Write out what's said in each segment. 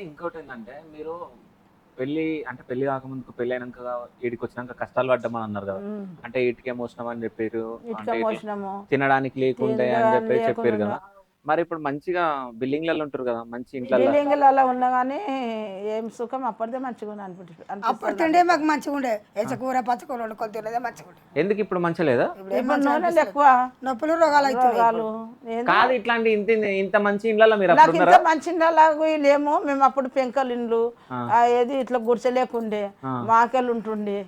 ఇంకోటి ఏంటంటే మీరు పెళ్లి కాకముందుకు పెళ్లి అయినాక ఈడికి వచ్చినాక కష్టాలు పడ్డామని అన్నారు కదా. అంటే ఇటుకే మోసినాం అని చెప్పారు, ఇటుక అంటే మోసినాము తినడానికి లేకుండే అని తినడానికి చెప్పి చెప్పారు లేకుండా కదా. మరి ఇప్పుడు మంచిగా బిల్డింగ్లలో ఉంటారు కదా, మంచి ఇంట్లో. బిల్డింగ్లలో ఉన్నా కానీ ఏం సుఖం అప్పటిదే మంచిగా అప్పుడు తిండే మాకు మంచిగా ఉండే కూర పచ్చకూర వండుకొని తినేదే మంచిగా ఉండే. ఎందుకు ఇప్పుడు మంచిగా లేదా? ఇప్పుడు నూనెలు ఎక్కువ నొప్పులు రోగాలు రోగాలు కాదు, ఇట్లాంటి ఇంత ఇంత మంచి ఇండ్లలో మీరు నాకు అప్పుడు ఇంత ఉన్నారా? మంచి ఇండ్లు లేము మేము. అప్పుడు పెంకలు ఇండ్లు ఏది ఇట్లా గుడిసెలేకుండే మాకెళ్ళు ఉంటుండే.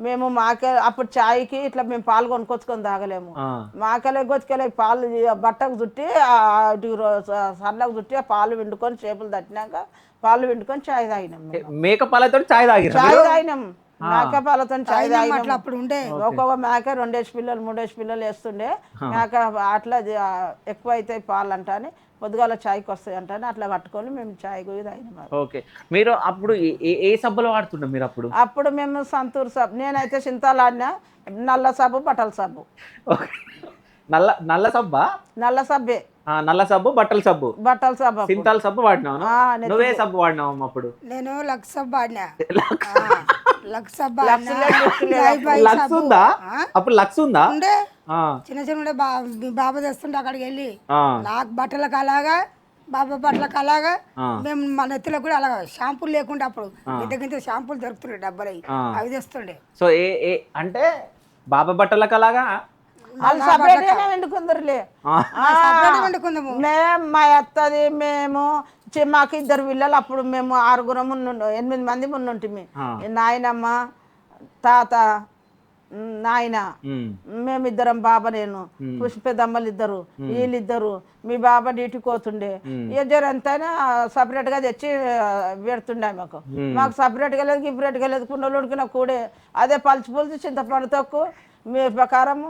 మేము అప్పుడు చాయ్కి ఇట్లా మేము పాలు కొనుక్కొచ్చుకొని తాగలేము. మాకెళ్ళ గొచ్చుకెళ్ళి పాలు బట్టకు చుట్టి సన్నకు చుట్టి ఆ పాలు వండుకొని చేపలు తట్టినాక పాలు వండుకొని చాయ్ తాగినాం. మేక పాలతో చాయ్ తాగినాం మేక పాలతో చాయ్ తాగినాం. అప్పుడు ఉండే ఒక్కొక్క మేక 2 పిల్లలు 3 పిల్లలు వేస్తుండే. మేక అట్లా ఎక్కువ అవుతాయి పాలు అంట అని పొద్దుగాల చాయ్కి వస్తాయి అంట అని అట్లా పట్టుకొని మేము చాయ్ కూడా తాగినాం. ఓకే, మీరు అప్పుడు ఏ సబ్బులు వాడుతుండే మీరు అప్పుడు? అప్పుడు మేము సంతూర్ సబ్బు, నేనైతే చింతాలు ఆడినా నల్ల సబ్బు బట్టల సబ్బు. నల్ల సబ్బా? నల్ల సబ్బే, నల్ల సబ్బు బట్టల సబ్బు. బట్టల సబ్బు సింతాల్ సబ్బు వాడినావు? నువ్వే సబ్బు వాడినావు అప్పుడు? నేను లక్స్ సబ్బు ఆడినా. లక్స్ సబ్బు లక్స్ ఉందా అప్పుడు? లక్స్ ఉందా? ఉండే చిన్న చిన్న ఉండే. బాబా తెస్తుంటే అక్కడికి వెళ్ళి నాకు బట్టలకు అలాగా బాబా బట్టలకు అలాగా మేము మన ఎత్తులకు కూడా అలాగా షాంపూలు లేకుండా అప్పుడు ఇంత షాంపూలు దొరుకుతుండే డబ్బాలు అవి తెస్తుండే. సో ఏ అంటే బాబా బట్టలకు అలాగా వండుకుందరులే. వండుకుందాము మేము మా అత్తది మేము మాకు 2 పిల్లలు. అప్పుడు మేము 6 8 మంది ఉన్నుంటిమి. నాయనమ్మ తాత నాయన మేమిద్దరం. బాబా నేను పుష్పెదమ్మలు 2 వీళ్ళిద్దరు. మీ బాబా డ్యూటీకి పోతుండే. ఇద్దరు ఎంతైనా సపరేట్ గా తెచ్చి పెడుతుండే మాకు సపరేట్ గా లేదు గిపరేట్గా లేదు. కుండలు ఉడికిన కూడే అదే పలుచు పులుసు చింతపండు తక్కువ మీ ప్రకారము